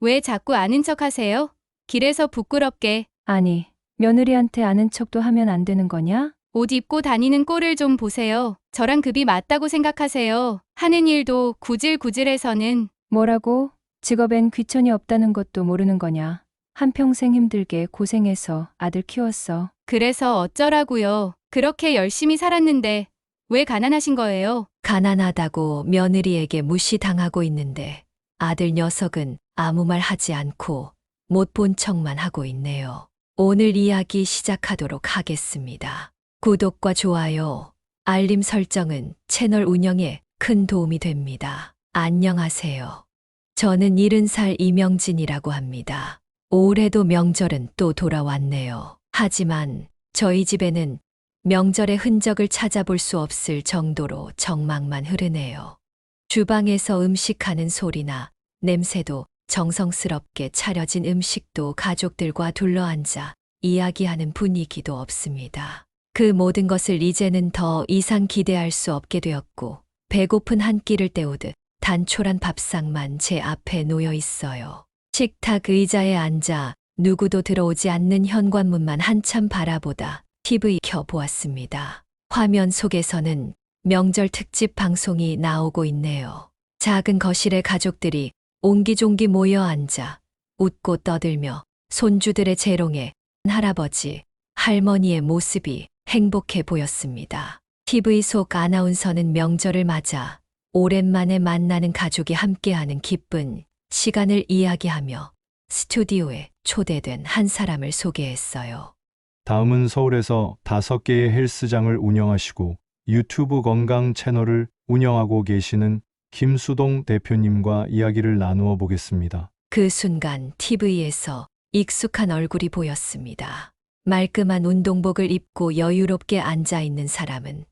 왜 자꾸 아는 척 하세요? 길에서 부끄럽게 아니, 며느리한테 아는 척도 하면 안 되는 거냐? 옷 입고 다니는 꼴을 좀 보세요. 저랑 급이 맞다고 생각하세요. 하는 일도 구질구질해서는. 뭐라고? 직업엔 귀천이 없다는 것도 모르는 거냐? 한평생 힘들게 고생해서 아들 키웠어. 그래서 어쩌라고요. 그렇게 열심히 살았는데 왜 가난하신 거예요? 가난하다고 며느리에게 무시당하고 있는데 아들 녀석은 아무 말 하지 않고 못 본 척만 하고 있네요. 오늘 이야기 시작하도록 하겠습니다. 구독과 좋아요, 알림 설정은 채널 운영에 큰 도움이 됩니다. 안녕하세요. 저는 70살 이명진이라고 합니다. 올해도 명절은 또 돌아왔네요. 하지만 저희 집에는 명절의 흔적을 찾아볼 수 없을 정도로 정막만 흐르네요. 주방에서 음식하는 소리나 냄새도 정성스럽게 차려진 음식도 가족들과 둘러앉아 이야기하는 분위기도 없습니다. 그 모든 것을 이제는 더 이상 기대할 수 없게 되었고 배고픈 한 끼를 때우듯 단촐한 밥상만 제 앞에 놓여 있어요. 식탁 의자에 앉아 누구도 들어오지 않는 현관문만 한참 바라보다 TV 켜보았습니다. 화면 속에서는 명절 특집 방송이 나오고 있네요. 작은 거실에 가족들이 옹기종기 모여 앉아 웃고 떠들며 손주들의 재롱에 할아버지, 할머니의 모습이 행복해 보였습니다. TV 속 아나운서는 명절을 맞아 오랜만에 만나는 가족이 함께하는 기쁜 시간을 이야기하며 스튜디오에 초대된 한 사람을 소개했어요. 다음은 서울에서 5개의 헬스장을 운영하시고 유튜브 건강 채널을 운영하고 계시는 김수동 대표님과 이야기를 나누어 보겠습니다. 그 순간 TV에서 익숙한 얼굴이 보였습니다. 말끔한 운동복을 입고 여유롭게 앉아 있는 사람은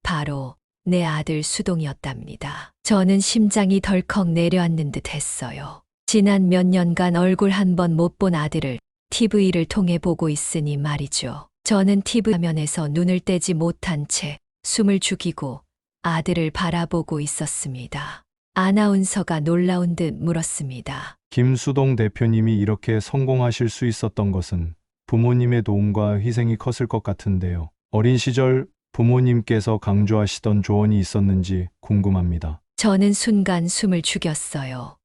바로 내 아들 수동이었답니다. 저는 심장이 덜컥 내려앉는 듯 했어요. 지난 몇 년간 얼굴 한 번 못 본 아들을 TV를 통해 보고 있으니 말이죠. 저는 TV 화면에서 눈을 떼지 못한 채 숨을 죽이고 아들을 바라보고 있었습니다. 아나운서가 놀라운 듯 물었습니다. 김수동 대표님이 이렇게 성공하실 수 있었던 것은 부모님의 도움과 희생이 컸을 것 같은데요. 어린 시절 부모님께서 강조하시던 조언이 있었는지 궁금합니다. 저는 순간 숨을 죽였어요.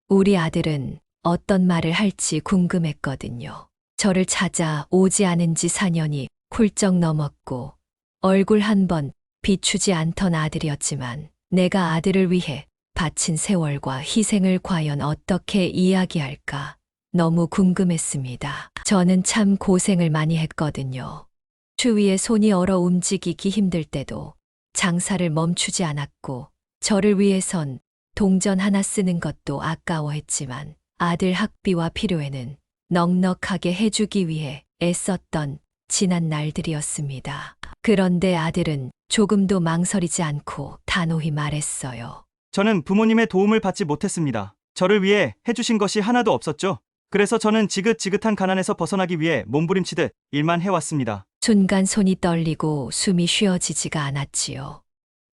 우리 아들은 어떤 말을 할지 궁금했거든요. 저를 찾아 오지 않은 지 4년이 훌쩍 넘었고 얼굴 한 번 비추지 않던 아들이었지만 내가 아들을 위해 바친 세월과 희생을 과연 어떻게 이야기할까 너무 궁금했습니다. 저는 참 고생을 많이 했거든요. 추위에 손이 얼어 움직이기 힘들 때도 장사를 멈추지 않았고 저를 위해선 동전 하나 쓰는 것도 아까워했지만 아들 학비와 필요에는 넉넉하게 해주기 위해 애썼던 지난 날들이었습니다. 그런데 아들은 조금도 망설이지 않고 단호히 말했어요. 저는 부모님의 도움을 받지 못했습니다. 저를 위해 해주신 것이 하나도 없었죠. 그래서 저는 지긋지긋한 가난에서 벗어나기 위해 몸부림치듯 일만 해왔습니다. 순간 손이 떨리고 숨이 쉬어지지가 않았지요.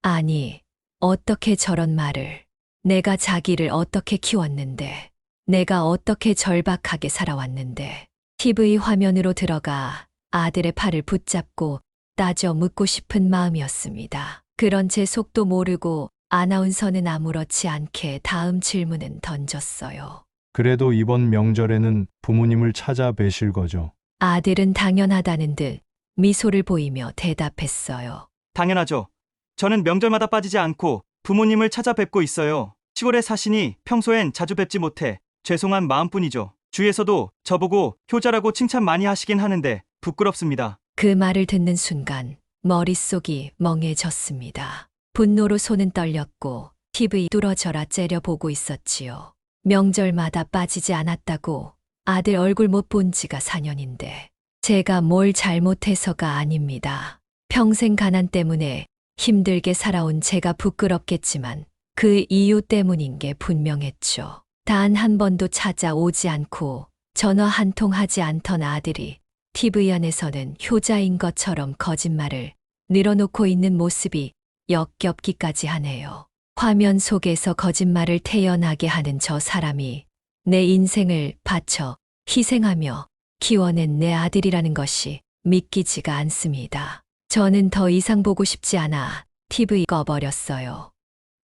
아니, 어떻게 저런 말을. 내가 자기를 어떻게 키웠는데, 내가 어떻게 절박하게 살아왔는데. TV 화면으로 들어가 아들의 팔을 붙잡고 따져 묻고 싶은 마음이었습니다. 그런 제 속도 모르고 아나운서는 아무렇지 않게 다음 질문은 던졌어요. 그래도 이번 명절에는 부모님을 찾아뵈실 거죠? 아들은 당연하다는 듯 미소를 보이며 대답했어요. 당연하죠. 저는 명절마다 빠지지 않고 부모님을 찾아뵙고 있어요. 시골에 사시니 평소엔 자주 뵙지 못해 죄송한 마음뿐이죠. 주위에서도 저보고 효자라고 칭찬 많이 하시긴 하는데 부끄럽습니다. 그 말을 듣는 순간 머릿속이 멍해졌습니다. 분노로 손은 떨렸고 TV 뚫어져라 째려보고 있었지요. 명절마다 빠지지 않았다고 아들 얼굴 못 본 지가 4년인데 제가 뭘 잘못해서가 아닙니다. 평생 가난 때문에 힘들게 살아온 제가 부끄럽겠지만 그 이유 때문인 게 분명했죠. 단 한 번도 찾아오지 않고 전화 한 통 하지 않던 아들이 TV 안에서는 효자인 것처럼 거짓말을 늘어놓고 있는 모습이 역겹기까지 하네요. 화면 속에서 거짓말을 태연하게 하는 저 사람이 내 인생을 바쳐 희생하며 키워낸 내 아들이라는 것이 믿기지가 않습니다. 저는 더 이상 보고 싶지 않아 TV 꺼버렸어요.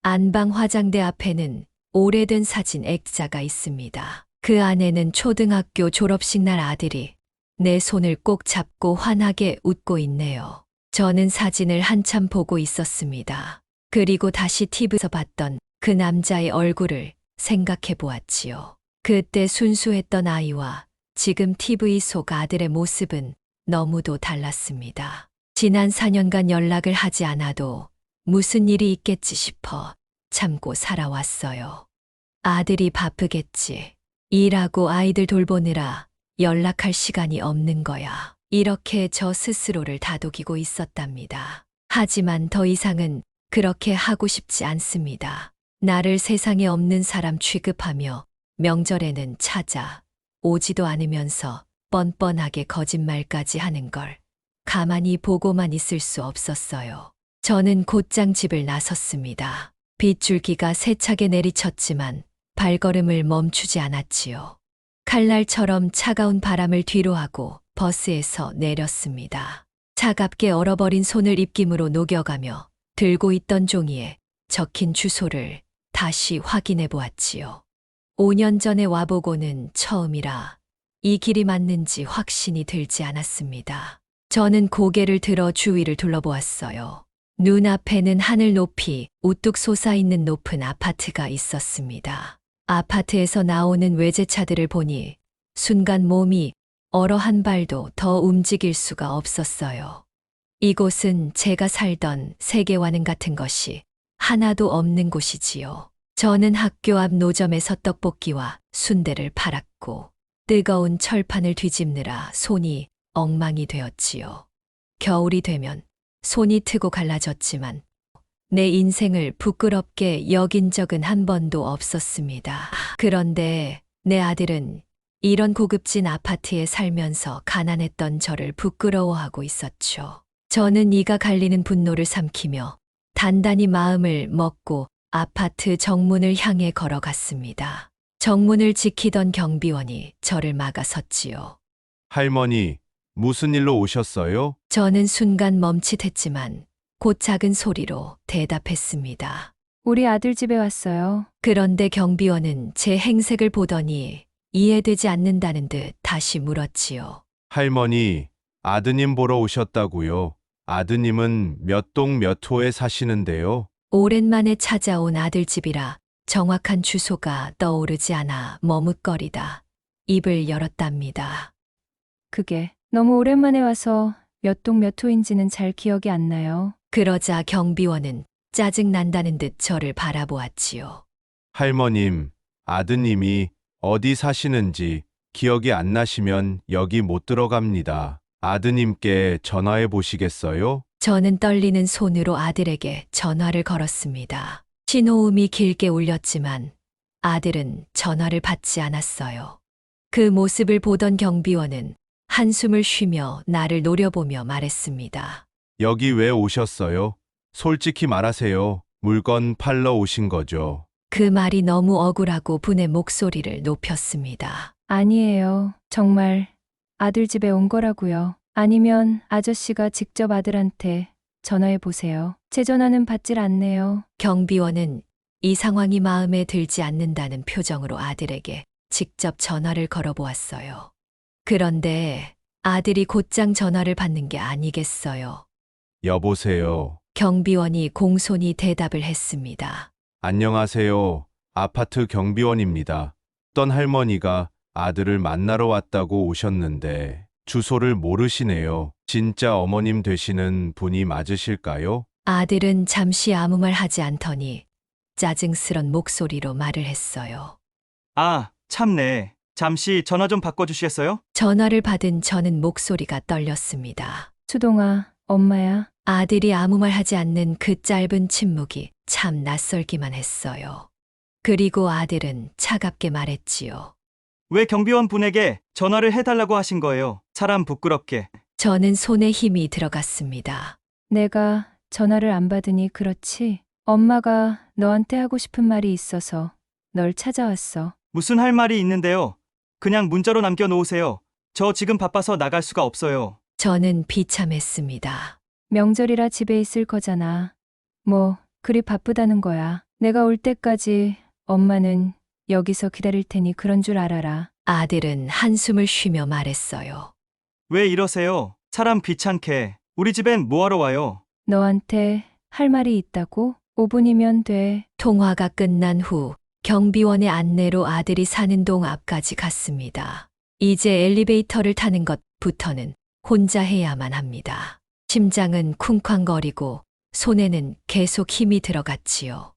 안방 화장대 앞에는 오래된 사진 액자가 있습니다. 그 안에는 초등학교 졸업식 날 아들이 내 손을 꼭 잡고 환하게 웃고 있네요. 저는 사진을 한참 보고 있었습니다. 그리고 다시 TV에서 봤던 그 남자의 얼굴을 생각해 보았지요. 그때 순수했던 아이와 지금 TV 속 아들의 모습은 너무도 달랐습니다. 지난 4년간 연락을 하지 않아도 무슨 일이 있겠지 싶어 참고 살아왔어요. 아들이 바쁘겠지. 일하고 아이들 돌보느라 연락할 시간이 없는 거야. 이렇게 저 스스로를 다독이고 있었답니다. 하지만 더 이상은 그렇게 하고 싶지 않습니다. 나를 세상에 없는 사람 취급하며 명절에는 찾아 오지도 않으면서 뻔뻔하게 거짓말까지 하는 걸 가만히 보고만 있을 수 없었어요. 저는 곧장 집을 나섰습니다. 빗줄기가 세차게 내리쳤지만 발걸음을 멈추지 않았지요. 칼날처럼 차가운 바람을 뒤로하고 버스에서 내렸습니다. 차갑게 얼어버린 손을 입김으로 녹여가며 들고 있던 종이에 적힌 주소를 다시 확인해 보았지요. 5년 전에 와보고는 처음이라 이 길이 맞는지 확신이 들지 않았습니다. 저는 고개를 들어 주위를 둘러보았어요. 눈앞에는 하늘 높이 우뚝 솟아있는 높은 아파트가 있었습니다. 아파트에서 나오는 외제차들을 보니 순간 몸이 얼어 한 발도 더 움직일 수가 없었어요. 이곳은 제가 살던 세계와는 같은 것이 하나도 없는 곳이지요. 저는 학교 앞 노점에서 떡볶이와 순대를 팔았고 뜨거운 철판을 뒤집느라 손이 엉망이 되었지요. 겨울이 되면 손이 트고 갈라졌지만 내 인생을 부끄럽게 여긴 적은 한 번도 없었습니다. 그런데 내 아들은 이런 고급진 아파트에 살면서 가난했던 저를 부끄러워하고 있었죠. 저는 이가 갈리는 분노를 삼키며 단단히 마음을 먹고 아파트 정문을 향해 걸어갔습니다. 정문을 지키던 경비원이 저를 막아섰지요. 할머니, 무슨 일로 오셨어요? 저는 순간 멈칫했지만 곧 작은 소리로 대답했습니다. 우리 아들 집에 왔어요. 그런데 경비원은 제 행색을 보더니 이해되지 않는다는 듯 다시 물었지요. 할머니, 아드님 보러 오셨다고요. 아드님은 몇 동 몇 호에 사시는데요. 오랜만에 찾아온 아들 집이라 정확한 주소가 떠오르지 않아 머뭇거리다 입을 열었답니다. 그게 너무 오랜만에 와서 몇 동 몇 호인지는 잘 기억이 안 나요. 그러자 경비원은 짜증난다는 듯 저를 바라보았지요. 할머님, 아드님이 어디 사시는지 기억이 안 나시면 여기 못 들어갑니다. 아드님께 전화해 보시겠어요? 저는 떨리는 손으로 아들에게 전화를 걸었습니다. 신호음이 길게 울렸지만 아들은 전화를 받지 않았어요. 그 모습을 보던 경비원은 한숨을 쉬며 나를 노려보며 말했습니다. 여기 왜 오셨어요? 솔직히 말하세요. 물건 팔러 오신 거죠. 그 말이 너무 억울하고 분의 목소리를 높였습니다. 아니에요. 정말 아들 집에 온 거라고요. 아니면 아저씨가 직접 아들한테 전화해 보세요. 제 전화는 받질 않네요. 경비원은 이 상황이 마음에 들지 않는다는 표정으로 아들에게 직접 전화를 걸어보았어요. 그런데 아들이 곧장 전화를 받는 게 아니겠어요. 여보세요. 경비원이 공손히 대답을 했습니다. 안녕하세요. 아파트 경비원입니다. 어떤 할머니가 아들을 만나러 왔다고 오셨는데 주소를 모르시네요. 진짜 어머님 되시는 분이 맞으실까요? 아들은 잠시 아무 말 하지 않더니 짜증스런 목소리로 말을 했어요. 아, 참네. 잠시 전화 좀 바꿔주시겠어요? 전화를 받은 저는 목소리가 떨렸습니다. 수동아, 엄마야. 아들이 아무 말 하지 않는 그 짧은 침묵이 참 낯설기만 했어요. 그리고 아들은 차갑게 말했지요. 왜 경비원 분에게 전화를 해달라고 하신 거예요? 사람 부끄럽게. 저는 손에 힘이 들어갔습니다. 내가 전화를 안 받으니 그렇지. 엄마가 너한테 하고 싶은 말이 있어서 널 찾아왔어. 무슨 할 말이 있는데요. 그냥 문자로 남겨놓으세요. 저 지금 바빠서 나갈 수가 없어요. 저는 비참했습니다. 명절이라 집에 있을 거잖아. 뭐, 그리 바쁘다는 거야. 내가 올 때까지 엄마는 여기서 기다릴 테니 그런 줄 알아라. 아들은 한숨을 쉬며 말했어요. 왜 이러세요? 사람 귀찮게. 우리 집엔 뭐하러 와요? 너한테 할 말이 있다고? 5분이면 돼. 통화가 끝난 후 경비원의 안내로 아들이 사는 동 앞까지 갔습니다. 이제 엘리베이터를 타는 것부터는 혼자 해야만 합니다. 심장은 쿵쾅거리고 손에는 계속 힘이 들어갔지요.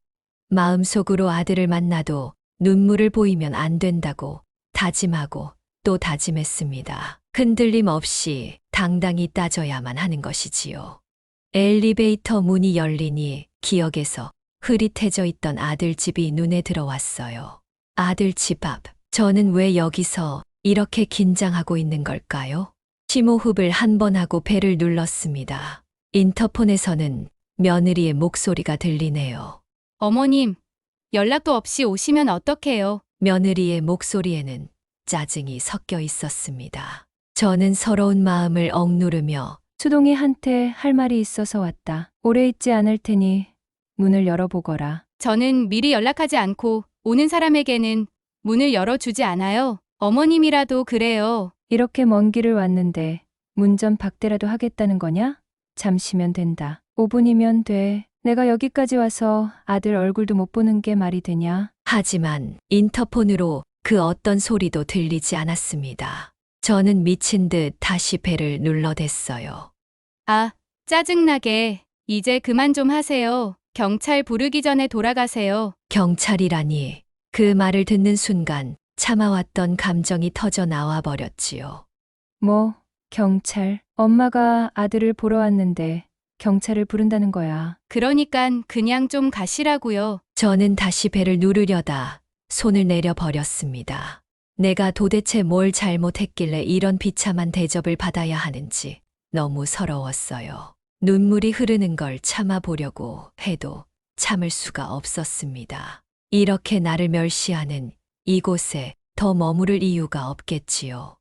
마음속으로 아들을 만나도 눈물을 보이면 안 된다고 다짐하고 또 다짐했습니다. 흔들림 없이 당당히 따져야만 하는 것이지요. 엘리베이터 문이 열리니 기억에서 흐릿해져 있던 아들 집이 눈에 들어왔어요. 아들 집 앞. 저는 왜 여기서 이렇게 긴장하고 있는 걸까요? 심호흡을 한 번 하고 벨을 눌렀습니다. 인터폰에서는 며느리의 목소리가 들리네요. 어머님, 연락도 없이 오시면 어떡해요? 며느리의 목소리에는 짜증이 섞여 있었습니다. 저는 서러운 마음을 억누르며 수동이한테 할 말이 있어서 왔다. 오래 있지 않을 테니 문을 열어보거라. 저는 미리 연락하지 않고 오는 사람에게는 문을 열어주지 않아요. 어머님이라도 그래요. 이렇게 먼 길을 왔는데 문전 박대라도 하겠다는 거냐? 잠시면 된다. 5분이면 돼. 내가 여기까지 와서 아들 얼굴도 못 보는 게 말이 되냐? 하지만 인터폰으로 그 어떤 소리도 들리지 않았습니다. 저는 미친 듯 다시 벨을 눌러댔어요. 아, 짜증나게. 이제 그만 좀 하세요. 경찰 부르기 전에 돌아가세요. 경찰이라니. 그 말을 듣는 순간 참아왔던 감정이 터져 나와 버렸지요. 뭐, 경찰. 엄마가 아들을 보러 왔는데 경찰을 부른다는 거야. 그러니깐 그냥 좀 가시라고요. 저는 다시 벨을 누르려다 손을 내려 버렸습니다. 내가 도대체 뭘 잘못했길래 이런 비참한 대접을 받아야 하는지 너무 서러웠어요. 눈물이 흐르는 걸 참아보려고 해도 참을 수가 없었습니다. 이렇게 나를 멸시하는 이곳에 더 머무를 이유가 없겠지요.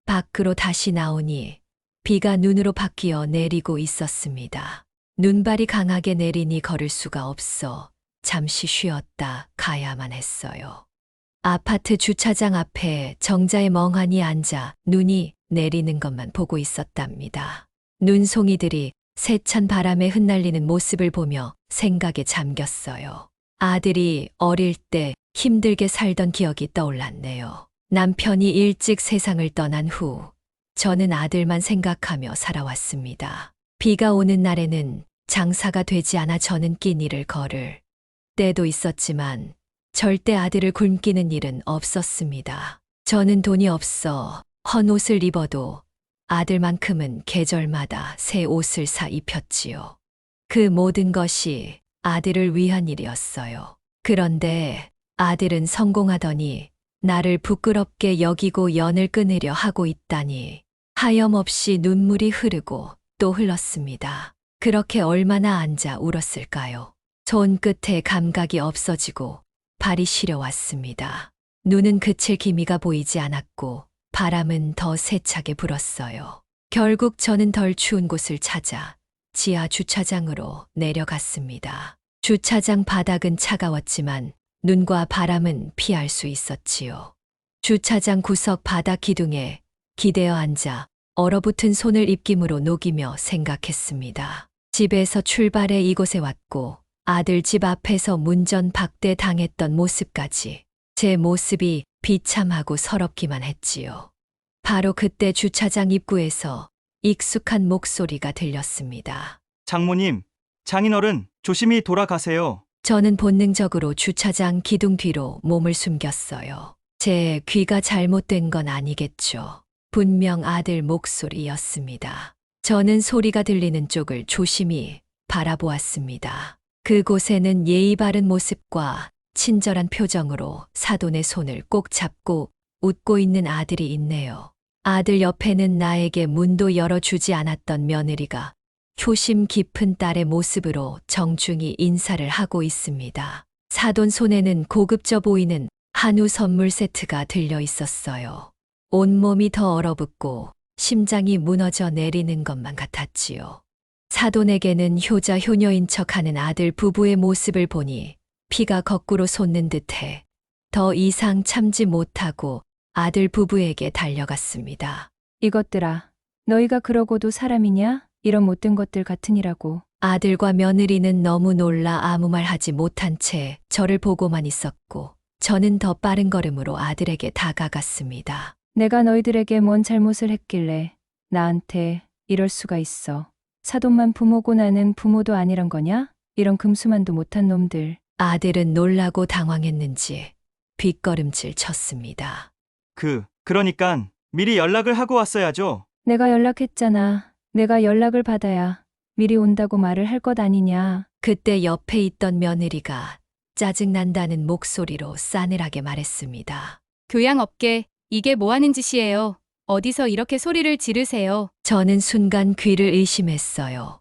밖으로 다시 나오니 비가 눈으로 바뀌어 내리고 있었습니다. 눈발이 강하게 내리니 걸을 수가 없어 잠시 쉬었다 가야만 했어요. 아파트 주차장 앞에 정자에 멍하니 앉아 눈이 내리는 것만 보고 있었답니다. 눈송이들이 세찬 바람에 흩날리는 모습을 보며 생각에 잠겼어요. 아들이 어릴 때 힘들게 살던 기억이 떠올랐네요. 남편이 일찍 세상을 떠난 후 저는 아들만 생각하며 살아왔습니다. 비가 오는 날에는 장사가 되지 않아 저는 끼니를 걸을 때도 있었지만 절대 아들을 굶기는 일은 없었습니다. 저는 돈이 없어 헌 옷을 입어도 아들만큼은 계절마다 새 옷을 사 입혔지요. 그 모든 것이 아들을 위한 일이었어요. 그런데 아들은 성공하더니 나를 부끄럽게 여기고 연을 끊으려 하고 있다니 하염없이 눈물이 흐르고 또 흘렀습니다. 그렇게 얼마나 앉아 울었을까요? 손끝에 감각이 없어지고 발이 시려왔습니다. 눈은 그칠 기미가 보이지 않았고 바람은 더 세차게 불었어요. 결국 저는 덜 추운 곳을 찾아 지하 주차장으로 내려갔습니다. 주차장 바닥은 차가웠지만 눈과 바람은 피할 수 있었지요. 주차장 구석 바닥 기둥에 기대어 앉아 얼어붙은 손을 입김으로 녹이며 생각했습니다. 집에서 출발해 이곳에 왔고 아들 집 앞에서 문전 박대 당했던 모습까지 제 모습이 비참하고 서럽기만 했지요. 바로 그때 주차장 입구에서 익숙한 목소리가 들렸습니다. 장모님, 장인어른, 조심히 돌아가세요. 저는 본능적으로 주차장 기둥 뒤로 몸을 숨겼어요. 제 귀가 잘못된 건 아니겠죠. 분명 아들 목소리였습니다. 저는 소리가 들리는 쪽을 조심히 바라보았습니다. 그곳에는 예의 바른 모습과 친절한 표정으로 사돈의 손을 꼭 잡고 웃고 있는 아들이 있네요. 아들 옆에는 나에게 문도 열어주지 않았던 며느리가 효심 깊은 딸의 모습으로 정중히 인사를 하고 있습니다. 사돈 손에는 고급져 보이는 한우 선물 세트가 들려 있었어요. 온몸이 더 얼어붙고 심장이 무너져 내리는 것만 같았지요. 사돈에게는 효자 효녀인 척하는 아들 부부의 모습을 보니 피가 거꾸로 솟는 듯해 더 이상 참지 못하고 아들 부부에게 달려갔습니다. 이것들아, 너희가 그러고도 사람이냐? 이런 못된 것들 같으니라고. 아들과 며느리는 너무 놀라 아무 말 하지 못한 채 저를 보고만 있었고 저는 더 빠른 걸음으로 아들에게 다가갔습니다. 내가 너희들에게 뭔 잘못을 했길래 나한테 이럴 수가 있어. 사돈만 부모고 나는 부모도 아니란 거냐? 이런 금수만도 못한 놈들. 아들은 놀라고 당황했는지 뒷걸음질 쳤습니다. 그러니깐 미리 연락을 하고 왔어야죠. 내가 연락했잖아. 내가 연락을 받아야 미리 온다고 말을 할 것 아니냐. 그때 옆에 있던 며느리가 짜증난다는 목소리로 싸늘하게 말했습니다. 교양업계, 이게 뭐 하는 짓이에요? 어디서 이렇게 소리를 지르세요? 저는 순간 귀를 의심했어요.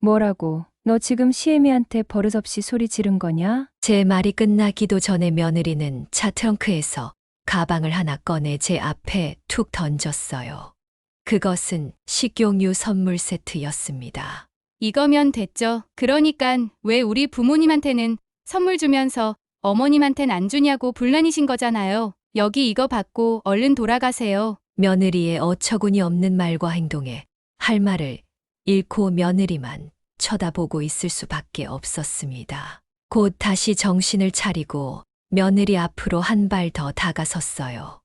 뭐라고? 너 지금 시애미한테 버릇없이 소리 지른 거냐? 제 말이 끝나기도 전에 며느리는 차 트렁크에서 가방을 하나 꺼내 제 앞에 툭 던졌어요. 그것은 식용유 선물 세트였습니다. 이거면 됐죠. 그러니깐 왜 우리 부모님한테는 선물 주면서 어머님한텐 안 주냐고 불만이신 거잖아요. 여기 이거 받고 얼른 돌아가세요. 며느리의 어처구니 없는 말과 행동에 할 말을 잃고 며느리만 쳐다보고 있을 수밖에 없었습니다. 곧 다시 정신을 차리고 며느리 앞으로 한 발 더 다가섰어요.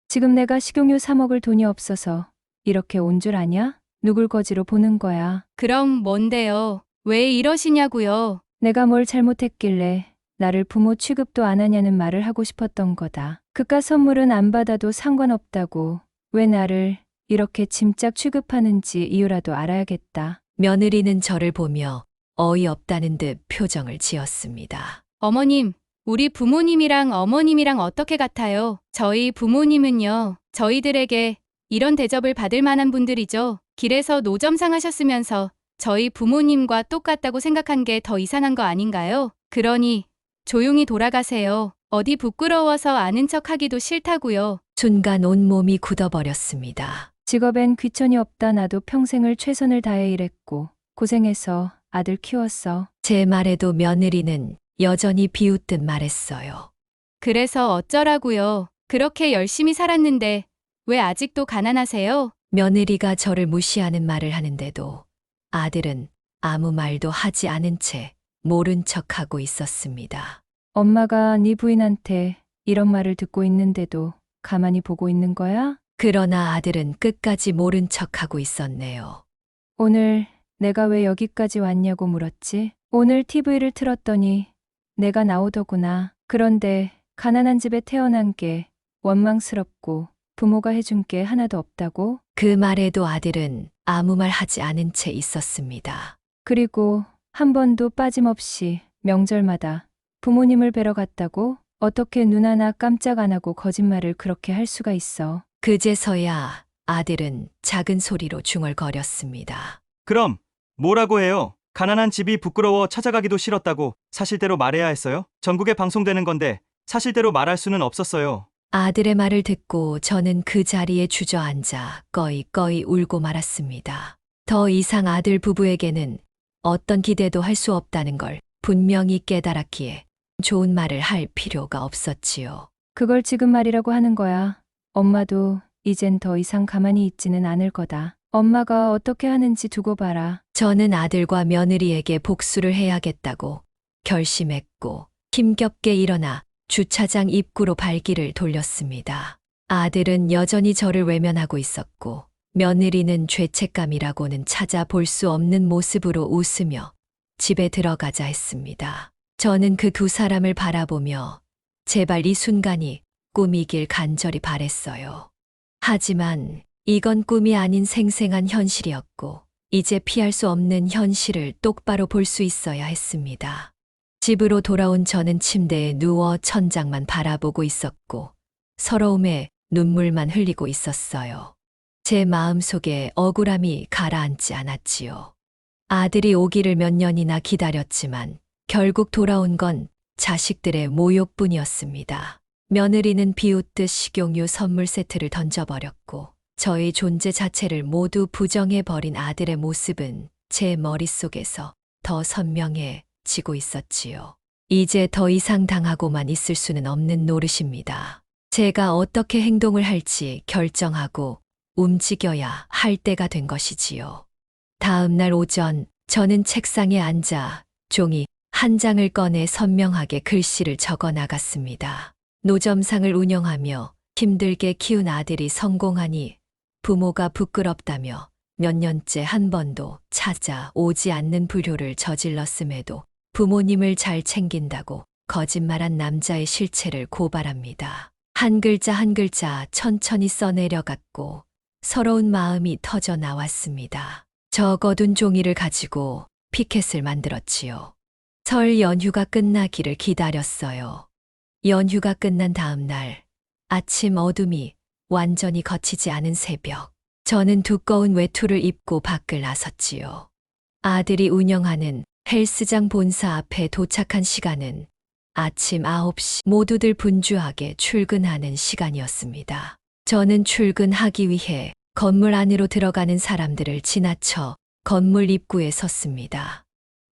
지금 내가 식용유 사 먹을 돈이 없어서 이렇게 온 줄 아냐? 누굴 거지로 보는 거야. 그럼 뭔데요? 왜 이러시냐고요? 내가 뭘 잘못했길래 나를 부모 취급도 안 하냐는 말을 하고 싶었던 거다. 그깟 선물은 안 받아도 상관없다고. 왜 나를 이렇게 짐짝 취급하는지 이유라도 알아야겠다. 며느리는 저를 보며 어이없다는 듯 표정을 지었습니다. 어머님, 우리 부모님이랑 어머님이랑 어떻게 같아요? 저희 부모님은요, 저희들에게 이런 대접을 받을 만한 분들이죠. 길에서 노점 상하셨으면서 저희 부모님과 똑같다고 생각한 게 더 이상한 거 아닌가요? 그러니 조용히 돌아가세요. 어디 부끄러워서 아는 척 하기도 싫다고요. 순간 온몸이 굳어버렸습니다. 직업엔 귀천이 없다. 나도 평생을 최선을 다해 일했고 고생해서 아들 키웠어. 제 말에도 며느리는 여전히 비웃듯 말했어요. 그래서 어쩌라고요? 그렇게 열심히 살았는데 왜 아직도 가난하세요? 며느리가 저를 무시하는 말을 하는데도 아들은 아무 말도 하지 않은 채 모른 척하고 있었습니다. 엄마가 네 부인한테 이런 말을 듣고 있는데도 가만히 보고 있는 거야? 그러나 아들은 끝까지 모른 척하고 있었네요. 오늘 내가 왜 여기까지 왔냐고 물었지? 오늘 TV를 틀었더니 내가 나오더구나. 그런데 가난한 집에 태어난 게 원망스럽고 부모가 해준 게 하나도 없다고? 그 말에도 아들은 아무 말 하지 않은 채 있었습니다. 그리고 한 번도 빠짐없이 명절마다 부모님을 뵈러 갔다고? 어떻게 눈 하나 깜짝 안 하고 거짓말을 그렇게 할 수가 있어? 그제서야 아들은 작은 소리로 중얼거렸습니다. 그럼 뭐라고 해요? 가난한 집이 부끄러워 찾아가기도 싫었다고 사실대로 말해야 했어요? 전국에 방송되는 건데 사실대로 말할 수는 없었어요. 아들의 말을 듣고 저는 그 자리에 주저앉아 꺼이꺼이 울고 말았습니다. 더 이상 아들 부부에게는 어떤 기대도 할 수 없다는 걸 분명히 깨달았기에 좋은 말을 할 필요가 없었지요. 그걸 지금 말이라고 하는 거야. 엄마도 이젠 더 이상 가만히 있지는 않을 거다. 엄마가 어떻게 하는지 두고 봐라. 저는 아들과 며느리에게 복수를 해야겠다고 결심했고 힘겹게 일어나 주차장 입구로 발길을 돌렸습니다. 아들은 여전히 저를 외면하고 있었고 며느리는 죄책감이라고는 찾아볼 수 없는 모습으로 웃으며 집에 들어가자 했습니다. 저는 그 두 사람을 바라보며 제발 이 순간이 꿈이길 간절히 바랬어요. 하지만 이건 꿈이 아닌 생생한 현실이었고 이제 피할 수 없는 현실을 똑바로 볼 수 있어야 했습니다. 집으로 돌아온 저는 침대에 누워 천장만 바라보고 있었고 서러움에 눈물만 흘리고 있었어요. 제 마음속에 억울함이 가라앉지 않았지요. 아들이 오기를 몇 년이나 기다렸지만 결국 돌아온 건 자식들의 모욕뿐이었습니다. 며느리는 비웃듯 식용유 선물 세트를 던져버렸고 저의 존재 자체를 모두 부정해버린 아들의 모습은 제 머릿속에서 더 선명해지고 있었지요. 이제 더 이상 당하고만 있을 수는 없는 노릇입니다. 제가 어떻게 행동을 할지 결정하고 움직여야 할 때가 된 것이지요. 다음 날 오전 저는 책상에 앉아 종이 한 장을 꺼내 선명하게 글씨를 적어 나갔습니다. 노점상을 운영하며 힘들게 키운 아들이 성공하니 부모가 부끄럽다며 몇 년째 한 번도 찾아오지 않는 불효를 저질렀음에도 부모님을 잘 챙긴다고 거짓말한 남자의 실체를 고발합니다. 한 글자 한 글자 천천히 써내려갔고 서러운 마음이 터져 나왔습니다. 적어둔 종이를 가지고 피켓을 만들었지요. 설 연휴가 끝나기를 기다렸어요. 연휴가 끝난 다음 날 아침 어둠이 완전히 거치지 않은 새벽, 저는 두꺼운 외투를 입고 밖을 나섰지요. 아들이 운영하는 헬스장 본사 앞에 도착한 시간은 아침 9시, 모두들 분주하게 출근하는 시간이었습니다. 저는 출근하기 위해 건물 안으로 들어가는 사람들을 지나쳐 건물 입구에 섰습니다.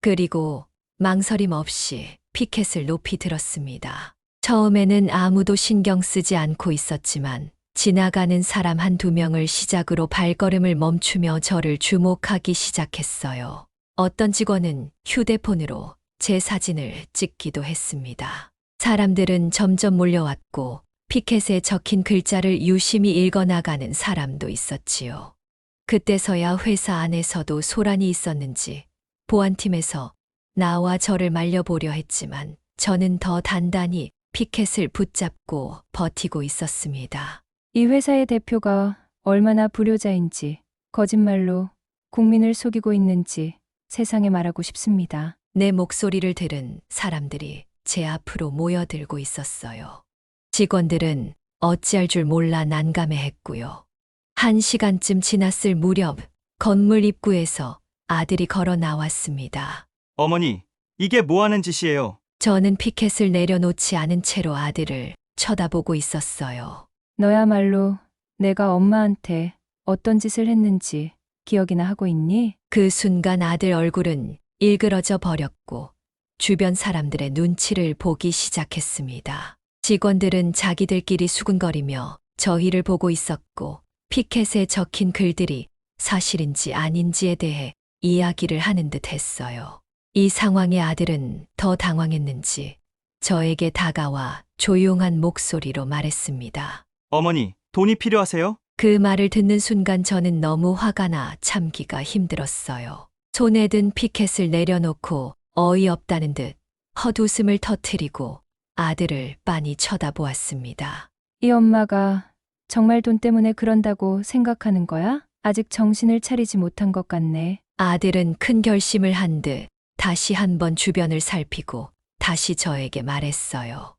그리고 망설임 없이 피켓을 높이 들었습니다. 처음에는 아무도 신경 쓰지 않고 있었지만 지나가는 사람 한두 명을 시작으로 발걸음을 멈추며 저를 주목하기 시작했어요. 어떤 직원은 휴대폰으로 제 사진을 찍기도 했습니다. 사람들은 점점 몰려왔고 피켓에 적힌 글자를 유심히 읽어나가는 사람도 있었지요. 그때서야 회사 안에서도 소란이 있었는지 보안팀에서 나와 저를 말려보려 했지만 저는 더 단단히 피켓을 붙잡고 버티고 있었습니다. 이 회사의 대표가 얼마나 불효자인지, 거짓말로 국민을 속이고 있는지 세상에 말하고 싶습니다. 내 목소리를 들은 사람들이 제 앞으로 모여들고 있었어요. 직원들은 어찌할 줄 몰라 난감해했고요. 1시간쯤 지났을 무렵 건물 입구에서 아들이 걸어 나왔습니다. 어머니, 이게 뭐 하는 짓이에요? 저는 피켓을 내려놓지 않은 채로 아들을 쳐다보고 있었어요. 너야말로 내가 엄마한테 어떤 짓을 했는지 기억이나 하고 있니? 그 순간 아들 얼굴은 일그러져 버렸고 주변 사람들의 눈치를 보기 시작했습니다. 직원들은 자기들끼리 수근거리며 저희를 보고 있었고 피켓에 적힌 글들이 사실인지 아닌지에 대해 이야기를 하는 듯 했어요. 이 상황에 아들은 더 당황했는지 저에게 다가와 조용한 목소리로 말했습니다. 어머니, 돈이 필요하세요? 그 말을 듣는 순간 저는 너무 화가 나 참기가 힘들었어요. 손에 든 피켓을 내려놓고 어이없다는 듯 헛웃음을 터뜨리고 아들을 빤히 쳐다보았습니다. 이 엄마가 정말 돈 때문에 그런다고 생각하는 거야? 아직 정신을 차리지 못한 것 같네. 아들은 큰 결심을 한 듯 다시 한번 주변을 살피고 다시 저에게 말했어요.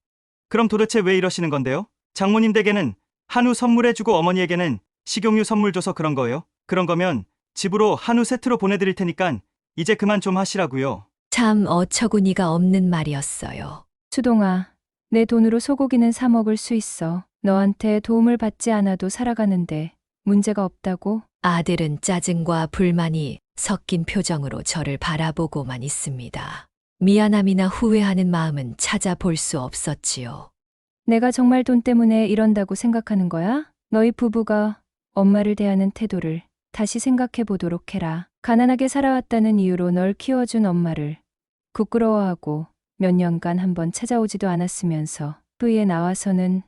그럼 도대체 왜 이러시는 건데요? 장모님 댁에는 한우 선물해주고 어머니에게는 식용유 선물 줘서 그런 거예요? 그런 거면 집으로 한우 세트로 보내드릴 테니까 이제 그만 좀 하시라고요. 참 어처구니가 없는 말이었어요. 수동아, 내 돈으로 소고기는 사 먹을 수 있어. 너한테 도움을 받지 않아도 살아가는데 문제가 없다고? 아들은 짜증과 불만이 섞인 표정으로 저를 바라보고만 있습니다. 미안함이나 후회하는 마음은 찾아볼 수 없었지요. 내가 정말 돈 때문에 이런다고 생각하는 거야? 너희 부부가 엄마를 대하는 태도를 다시 생각해 보도록 해라. 가난하게 살아왔다는 이유로 널 키워준 엄마를 부끄러워하고 몇 년간 한번 찾아오지도 않았으면서 후에 나와서는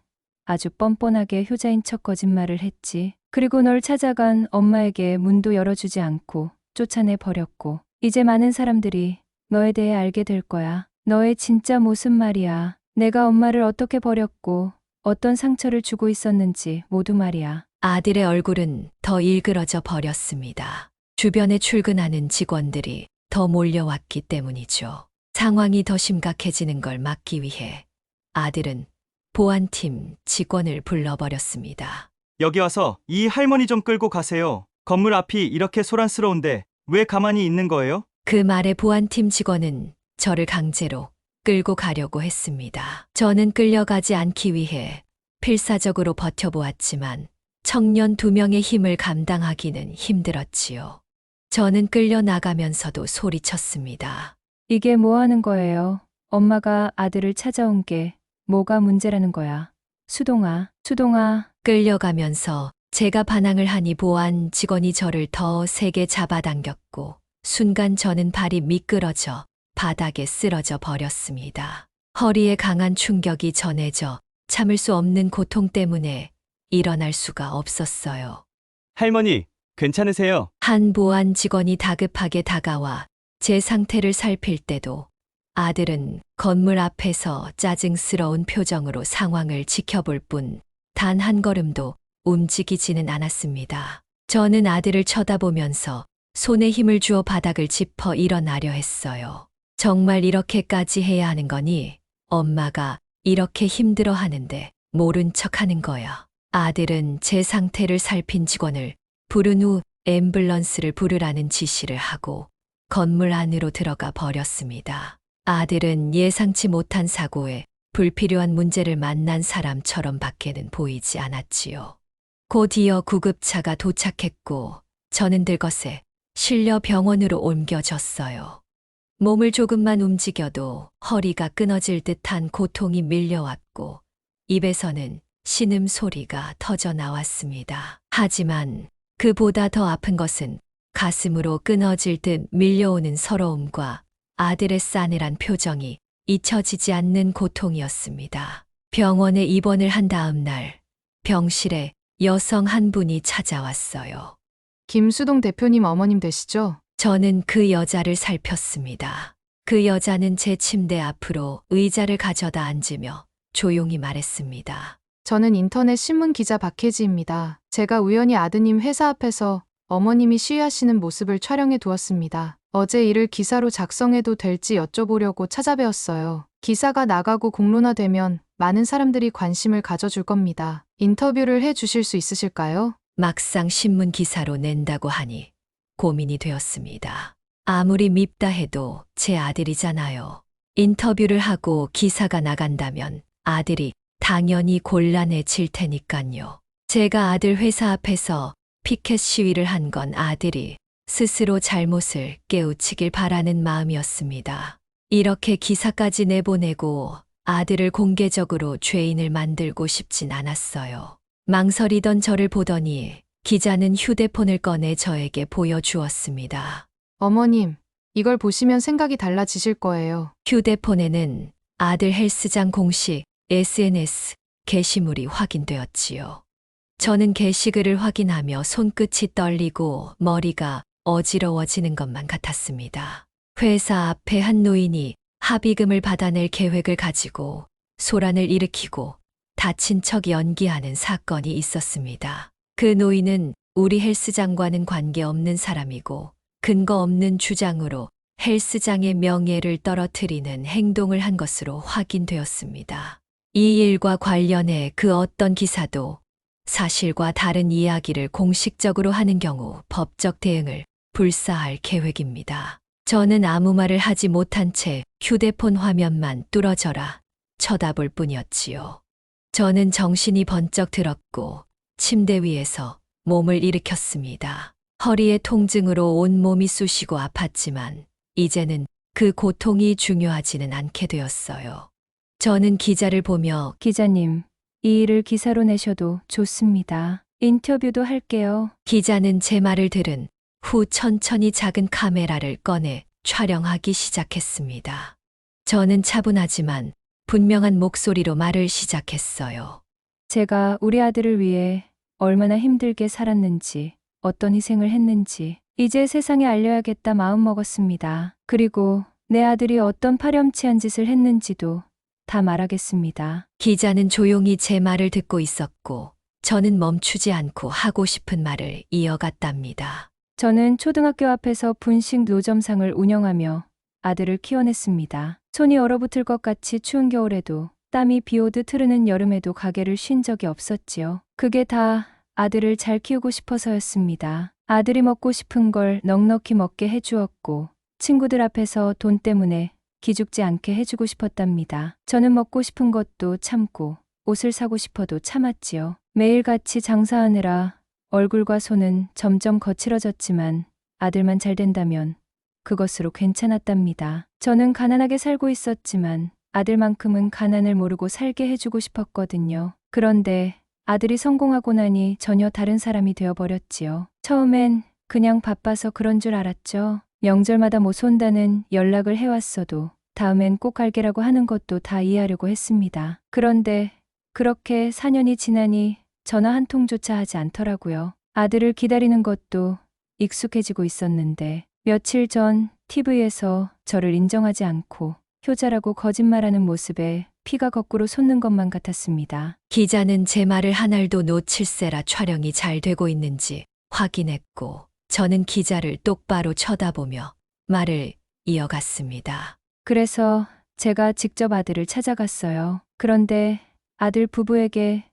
아주 뻔뻔하게 효자인 척 거짓말을 했지. 그리고 널 찾아간 엄마에게 문도 열어주지 않고 쫓아내 버렸고 이제 많은 사람들이 너에 대해 알게 될 거야. 너의 진짜 모습 말이야. 내가 엄마를 어떻게 버렸고 어떤 상처를 주고 있었는지 모두 말이야. 아들의 얼굴은 더 일그러져 버렸습니다. 주변에 출근하는 직원들이 더 몰려왔기 때문이죠. 상황이 더 심각해지는 걸 막기 위해 아들은 보안팀 직원을 불러버렸습니다. 여기 와서 이 할머니 좀 끌고 가세요. 건물 앞이 이렇게 소란스러운데 왜 가만히 있는 거예요? 그 말에 보안팀 직원은 저를 강제로 끌고 가려고 했습니다. 저는 끌려가지 않기 위해 필사적으로 버텨보았지만 청년 2명의 힘을 감당하기는 힘들었지요. 저는 끌려나가면서도 소리쳤습니다. 이게 뭐 하는 거예요? 엄마가 아들을 찾아온 게 뭐가 문제라는 거야? 수동아, 수동아. 끌려가면서 제가 반항을 하니 보안 직원이 저를 더 세게 잡아당겼고 순간 저는 발이 미끄러져 바닥에 쓰러져 버렸습니다. 허리에 강한 충격이 전해져 참을 수 없는 고통 때문에 일어날 수가 없었어요. 할머니, 괜찮으세요? 한 보안 직원이 다급하게 다가와 제 상태를 살필 때도 아들은 건물 앞에서 짜증스러운 표정으로 상황을 지켜볼 뿐 단 한 걸음도 움직이지는 않았습니다. 저는 아들을 쳐다보면서 손에 힘을 주어 바닥을 짚어 일어나려 했어요. 정말 이렇게까지 해야 하는 거니? 엄마가 이렇게 힘들어 하는데 모른 척 하는 거야. 아들은 제 상태를 살핀 직원을 부른 후 앰뷸런스를 부르라는 지시를 하고 건물 안으로 들어가 버렸습니다. 아들은 예상치 못한 사고에 불필요한 문제를 만난 사람처럼 밖에는 보이지 않았지요. 곧이어 구급차가 도착했고 저는 들것에 실려 병원으로 옮겨졌어요. 몸을 조금만 움직여도 허리가 끊어질 듯한 고통이 밀려왔고 입에서는 신음 소리가 터져 나왔습니다. 하지만 그보다 더 아픈 것은 가슴으로 끊어질 듯 밀려오는 서러움과 아들의 싸늘한 표정이 잊혀지지 않는 고통이었습니다. 병원에 입원을 한 다음 날 병실에 여성 한 분이 찾아왔어요. 김수동 대표님 어머님 되시죠? 저는 그 여자를 살폈습니다. 그 여자는 제 침대 앞으로 의자를 가져다 앉으며 조용히 말했습니다. 저는 인터넷 신문 기자 박혜지입니다. 제가 우연히 아드님 회사 앞에서 어머님이 시위하시는 모습을 촬영해 두었습니다. 어제 이를 기사로 작성해도 될지 여쭤보려고 찾아뵈었어요. 기사가 나가고 공론화되면 많은 사람들이 관심을 가져줄 겁니다. 인터뷰를 해 주실 수 있으실까요? 막상 신문 기사로 낸다고 하니 고민이 되었습니다. 아무리 밉다 해도 제 아들이잖아요. 인터뷰를 하고 기사가 나간다면 아들이 당연히 곤란해질 테니까요. 제가 아들 회사 앞에서 피켓 시위를 한 건 아들이 스스로 잘못을 깨우치길 바라는 마음이었습니다. 이렇게 기사까지 내보내고 아들을 공개적으로 죄인을 만들고 싶진 않았어요. 망설이던 저를 보더니 기자는 휴대폰을 꺼내 저에게 보여주었습니다. 어머님, 이걸 보시면 생각이 달라지실 거예요. 휴대폰에는 아들 헬스장 공식 SNS 게시물이 확인되었지요. 저는 게시글을 확인하며 손끝이 떨리고 머리가 어지러워지는 것만 같았습니다. 회사 앞에 한 노인이 합의금을 받아낼 계획을 가지고 소란을 일으키고 다친 척 연기하는 사건이 있었습니다. 그 노인은 우리 헬스장과는 관계없는 사람이고 근거 없는 주장으로 헬스장의 명예를 떨어뜨리는 행동을 한 것으로 확인되었습니다. 이 일과 관련해 그 어떤 기사도 사실과 다른 이야기를 공식적으로 하는 경우 법적 대응을 불사할 계획입니다. 저는 아무 말을 하지 못한 채 휴대폰 화면만 뚫어져라 쳐다볼 뿐이었지요. 저는 정신이 번쩍 들었고 침대 위에서 몸을 일으켰습니다. 허리의 통증으로 온몸이 쑤시고 아팠지만 이제는 그 고통이 중요하지는 않게 되었어요. 저는 기자를 보며 기자님, 이 일을 기사로 내셔도 좋습니다. 인터뷰도 할게요. 기자는 제 말을 들은 후 천천히 작은 카메라를 꺼내 촬영하기 시작했습니다. 저는 차분하지만 분명한 목소리로 말을 시작했어요. 제가 우리 아들을 위해 얼마나 힘들게 살았는지, 어떤 희생을 했는지 이제 세상에 알려야겠다 마음 먹었습니다. 그리고 내 아들이 어떤 파렴치한 짓을 했는지도 다 말하겠습니다. 기자는 조용히 제 말을 듣고 있었고 저는 멈추지 않고 하고 싶은 말을 이어갔답니다. 저는 초등학교 앞에서 분식 노점상을 운영하며 아들을 키워냈습니다. 손이 얼어붙을 것 같이 추운 겨울에도 땀이 비오듯 흐르는 여름에도 가게를 쉰 적이 없었지요. 그게 다 아들을 잘 키우고 싶어서였습니다. 아들이 먹고 싶은 걸 넉넉히 먹게 해주었고 친구들 앞에서 돈 때문에 기죽지 않게 해주고 싶었답니다. 저는 먹고 싶은 것도 참고 옷을 사고 싶어도 참았지요. 매일 같이 장사하느라 얼굴과 손은 점점 거칠어졌지만 아들만 잘 된다면 그것으로 괜찮았답니다. 저는 가난하게 살고 있었지만 아들만큼은 가난을 모르고 살게 해주고 싶었거든요. 그런데 아들이 성공하고 나니 전혀 다른 사람이 되어버렸지요. 처음엔 그냥 바빠서 그런 줄 알았죠. 명절마다 못 온다는 연락을 해왔어도 다음엔 꼭 갈게라고 하는 것도 다 이해하려고 했습니다. 그런데 그렇게 4년이 지나니 전화 한 통조차 하지 않더라고요. 아들을 기다리는 것도 익숙해지고 있었는데 며칠 전 TV에서 저를 인정하지 않고 효자라고 거짓말하는 모습에 피가 거꾸로 솟는 것만 같았습니다. 기자는 제 말을 한 알도 놓칠세라 촬영이 잘 되고 있는지 확인했고 저는 기자를 똑바로 쳐다보며 말을 이어갔습니다. 그래서 제가 직접 아들을 찾아갔어요. 그런데 아들 부부에게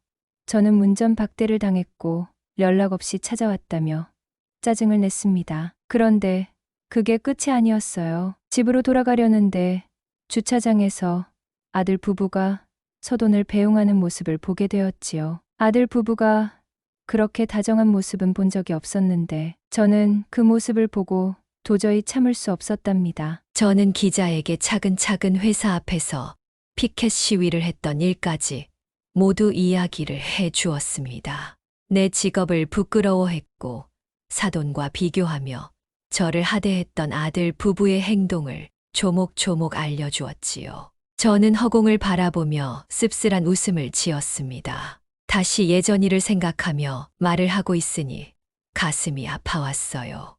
저는 문전박대를 당했고 연락 없이 찾아왔다며 짜증을 냈습니다. 그런데 그게 끝이 아니었어요. 집으로 돌아가려는데 주차장에서 아들 부부가 서돈을 배웅하는 모습을 보게 되었지요. 아들 부부가 그렇게 다정한 모습은 본 적이 없었는데 저는 그 모습을 보고 도저히 참을 수 없었답니다. 저는 기자에게 차근차근 회사 앞에서 피켓 시위를 했던 일까지 모두 이야기를 해 주었습니다. 내 직업을 부끄러워했고 사돈과 비교하며 저를 하대했던 아들 부부의 행동을 조목조목 알려주었지요. 저는 허공을 바라보며 씁쓸한 웃음을 지었습니다. 다시 예전 일을 생각하며 말을 하고 있으니 가슴이 아파왔어요.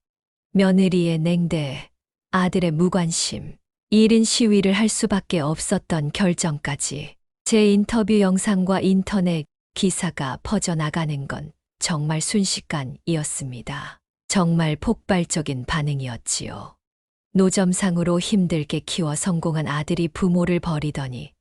며느리의 냉대, 아들의 무관심, 일인 시위를 할 수밖에 없었던 결정까지 제 인터뷰 영상과 인터넷 기사가 퍼져나가는 건 정말 순식간이었습니다. 정말 폭발적인 반응이었지요. 노점상으로 힘들게 키워 성공한 아들이 부모를 버리더니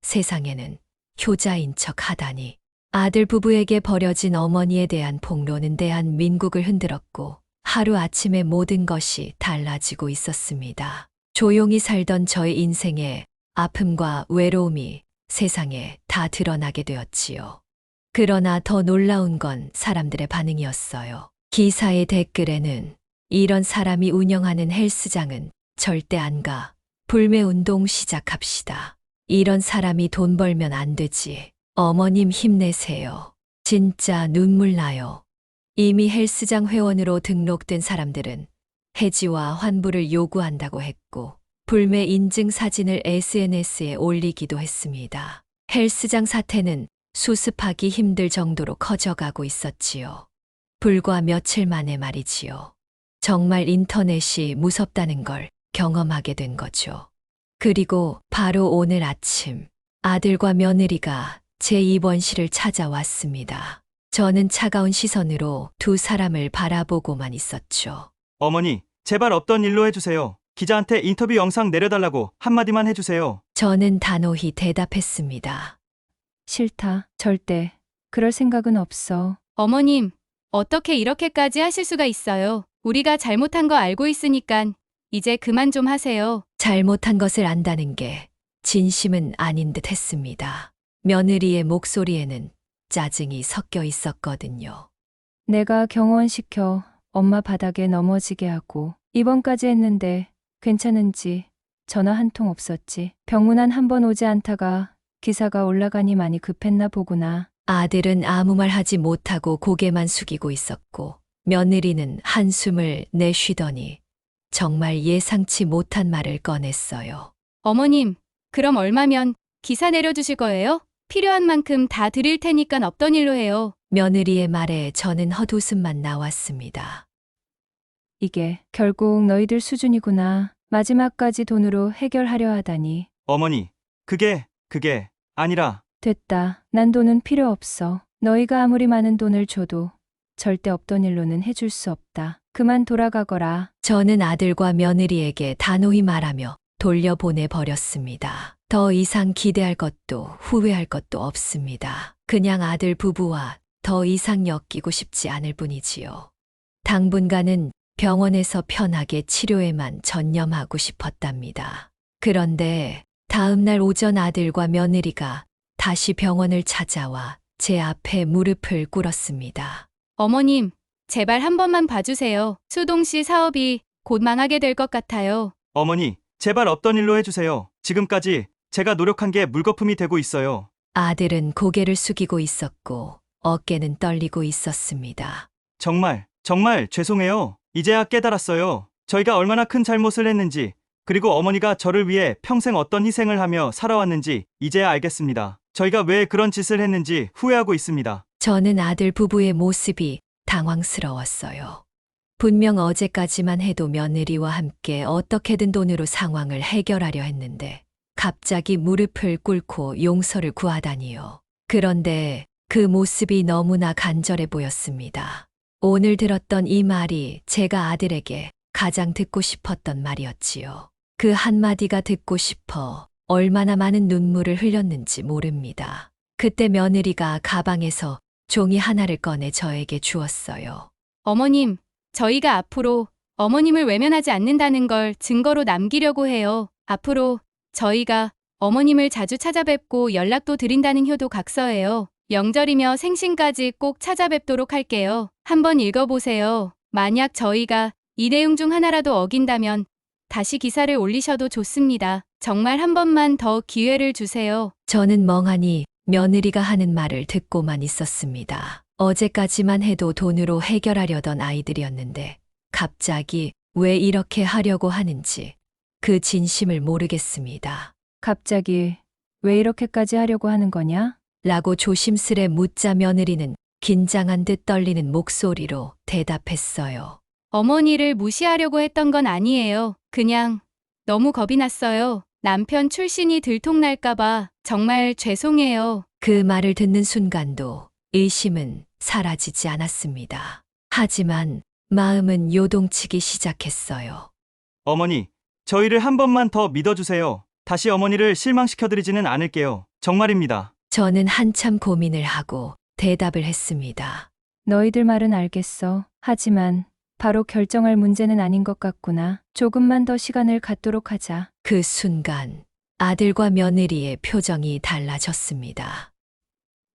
세상에는 효자인 척 하다니. 아들 부부에게 버려진 어머니에 대한 폭로는 대한민국을 흔들었고 하루아침에 모든 것이 달라지고 있었습니다. 조용히 살던 저의 인생에 아픔과 외로움이 세상에 다 드러나게 되었지요. 그러나 더 놀라운 건 사람들의 반응이었어요. 기사의 댓글에는 이런 사람이 운영하는 헬스장은 절대 안 가. 불매운동 시작합시다. 이런 사람이 돈 벌면 안 되지. 어머님 힘내세요. 진짜 눈물 나요. 이미 헬스장 회원으로 등록된 사람들은 해지와 환불을 요구한다고 했고 불매 인증 사진을 SNS에 올리기도 했습니다. 헬스장 사태는 수습하기 힘들 정도로 커져가고 있었지요. 불과 며칠 만에 말이지요. 정말 인터넷이 무섭다는 걸 경험하게 된 거죠. 그리고 바로 오늘 아침 아들과 며느리가 제 입원실을 찾아왔습니다. 저는 차가운 시선으로 두 사람을 바라보고만 있었죠. 어머니, 제발 없던 일로 해주세요. 기자한테 인터뷰 영상 내려달라고 한마디만 해주세요. 저는 단호히 대답했습니다. 싫다. 절대. 그럴 생각은 없어. 어머님, 어떻게 이렇게까지 하실 수가 있어요? 우리가 잘못한 거 알고 있으니깐 이제 그만 좀 하세요. 잘못한 것을 안다는 게 진심은 아닌 듯 했습니다. 며느리의 목소리에는 짜증이 섞여 있었거든요. 내가 경호원시켜 엄마 바닥에 넘어지게 하고 입원까지 했는데 괜찮은지 전화 한 통 없었지. 병문안 한 번 오지 않다가 기사가 올라가니 많이 급했나 보구나. 아들은 아무 말 하지 못하고 고개만 숙이고 있었고 며느리는 한숨을 내쉬더니 정말 예상치 못한 말을 꺼냈어요. 어머님, 그럼 얼마면 기사 내려주실 거예요? 필요한 만큼 다 드릴 테니까 없던 일로 해요. 며느리의 말에 저는 헛웃음만 나왔습니다. 이게 결국 너희들 수준이구나. 마지막까지 돈으로 해결하려 하다니. 어머니, 그게 아니라 됐다. 난 돈은 필요 없어. 너희가 아무리 많은 돈을 줘도 절대 없던 일로는 해줄 수 없다. 그만 돌아가거라. 저는 아들과 며느리에게 단호히 말하며 돌려보내 버렸습니다. 더 이상 기대할 것도 후회할 것도 없습니다. 그냥 아들 부부와 더 이상 엮이고 싶지 않을 뿐이지요. 당분간은 병원에서 편하게 치료에만 전념하고 싶었답니다. 그런데 다음 날 오전 아들과 며느리가 다시 병원을 찾아와 제 앞에 무릎을 꿇었습니다. 어머님, 제발 한 번만 봐주세요. 수동 씨 사업이 곧 망하게 될 것 같아요. 어머니, 제발 없던 일로 해주세요. 지금까지 제가 노력한 게 물거품이 되고 있어요. 아들은 고개를 숙이고 있었고 어깨는 떨리고 있었습니다. 정말 죄송해요. 이제야 깨달았어요. 저희가 얼마나 큰 잘못을 했는지, 그리고 어머니가 저를 위해 평생 어떤 희생을 하며 살아왔는지 이제야 알겠습니다. 저희가 왜 그런 짓을 했는지 후회하고 있습니다. 저는 아들 부부의 모습이 당황스러웠어요. 분명 어제까지만 해도 며느리와 함께 어떻게든 돈으로 상황을 해결하려 했는데 갑자기 무릎을 꿇고 용서를 구하다니요. 그런데 그 모습이 너무나 간절해 보였습니다. 오늘 들었던 이 말이 제가 아들에게 가장 듣고 싶었던 말이었지요. 그 한마디가 듣고 싶어 얼마나 많은 눈물을 흘렸는지 모릅니다. 그때 며느리가 가방에서 종이 하나를 꺼내 저에게 주었어요. 어머님, 저희가 앞으로 어머님을 외면하지 않는다는 걸 증거로 남기려고 해요. 앞으로 저희가 어머님을 자주 찾아뵙고 연락도 드린다는 효도 각서예요. 명절이며 생신까지 꼭 찾아뵙도록 할게요. 한번 읽어보세요. 만약 저희가 이 내용 중 하나라도 어긴다면 다시 기사를 올리셔도 좋습니다. 정말 한 번만 더 기회를 주세요. 저는 멍하니 며느리가 하는 말을 듣고만 있었습니다. 어제까지만 해도 돈으로 해결하려던 아이들이었는데 갑자기 왜 이렇게 하려고 하는지 그 진심을 모르겠습니다. 갑자기 왜 이렇게까지 하려고 하는 거냐? 라고 조심스레 묻자 며느리는 긴장한 듯 떨리는 목소리로 대답했어요. 어머니를 무시하려고 했던 건 아니에요. 그냥 너무 겁이 났어요. 남편 출신이 들통날까봐 정말 죄송해요. 그 말을 듣는 순간도 의심은 사라지지 않았습니다. 하지만 마음은 요동치기 시작했어요. 어머니, 저희를 한 번만 더 믿어주세요. 다시 어머니를 실망시켜드리지는 않을게요. 정말입니다. 저는 한참 고민을 하고 대답을 했습니다. 너희들 말은 알겠어. 하지만 바로 결정할 문제는 아닌 것 같구나. 조금만 더 시간을 갖도록 하자. 그 순간 아들과 며느리의 표정이 달라졌습니다.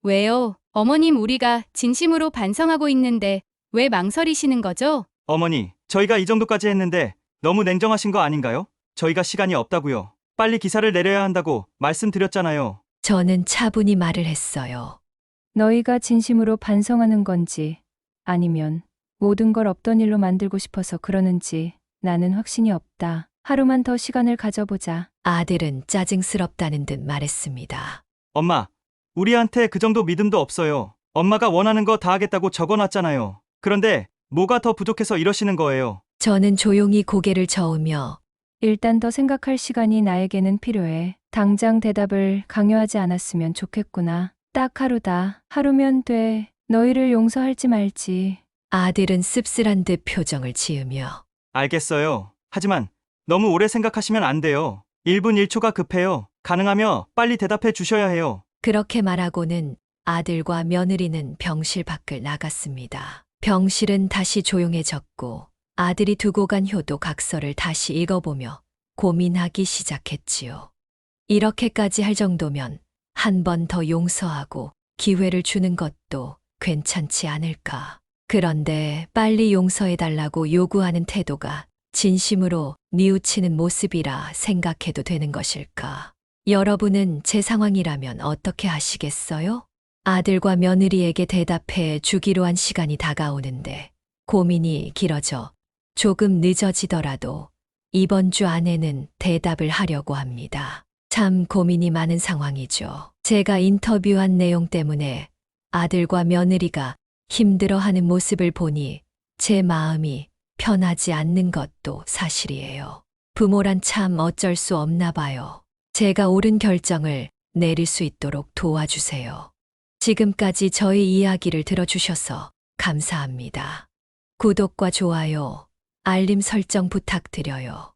왜요? 어머님, 우리가 진심으로 반성하고 있는데 왜 망설이시는 거죠? 어머니, 저희가 이 정도까지 했는데 너무 냉정하신 거 아닌가요? 저희가 시간이 없다고요. 빨리 기사를 내려야 한다고 말씀드렸잖아요. 저는 차분히 말을 했어요. 너희가 진심으로 반성하는 건지 아니면 모든 걸 없던 일로 만들고 싶어서 그러는지 나는 확신이 없다. 하루만 더 시간을 가져보자. 아들은 짜증스럽다는 듯 말했습니다. 엄마, 우리한테 그 정도 믿음도 없어요. 엄마가 원하는 거 다 하겠다고 적어놨잖아요. 그런데 뭐가 더 부족해서 이러시는 거예요? 저는 조용히 고개를 저으며 일단 더 생각할 시간이 나에게는 필요해. 당장 대답을 강요하지 않았으면 좋겠구나. 딱 하루다. 하루면 돼. 너희를 용서할지 말지. 아들은 씁쓸한 듯 표정을 지으며 알겠어요. 하지만 너무 오래 생각하시면 안 돼요. 1분 1초가 급해요. 가능하면 빨리 대답해 주셔야 해요. 그렇게 말하고는 아들과 며느리는 병실 밖을 나갔습니다. 병실은 다시 조용해졌고 아들이 두고 간 효도 각서를 다시 읽어보며 고민하기 시작했지요. 이렇게까지 할 정도면 한 번 더 용서하고 기회를 주는 것도 괜찮지 않을까. 그런데 빨리 용서해달라고 요구하는 태도가 진심으로 뉘우치는 모습이라 생각해도 되는 것일까? 여러분은 제 상황이라면 어떻게 하시겠어요? 아들과 며느리에게 대답해 주기로 한 시간이 다가오는데 고민이 길어져 조금 늦어지더라도 이번 주 안에는 대답을 하려고 합니다. 참 고민이 많은 상황이죠. 제가 인터뷰한 내용 때문에 아들과 며느리가 힘들어하는 모습을 보니 제 마음이 편하지 않는 것도 사실이에요. 부모란 참 어쩔 수 없나 봐요. 제가 옳은 결정을 내릴 수 있도록 도와주세요. 지금까지 저희 이야기를 들어주셔서 감사합니다. 구독과 좋아요, 알림 설정 부탁드려요.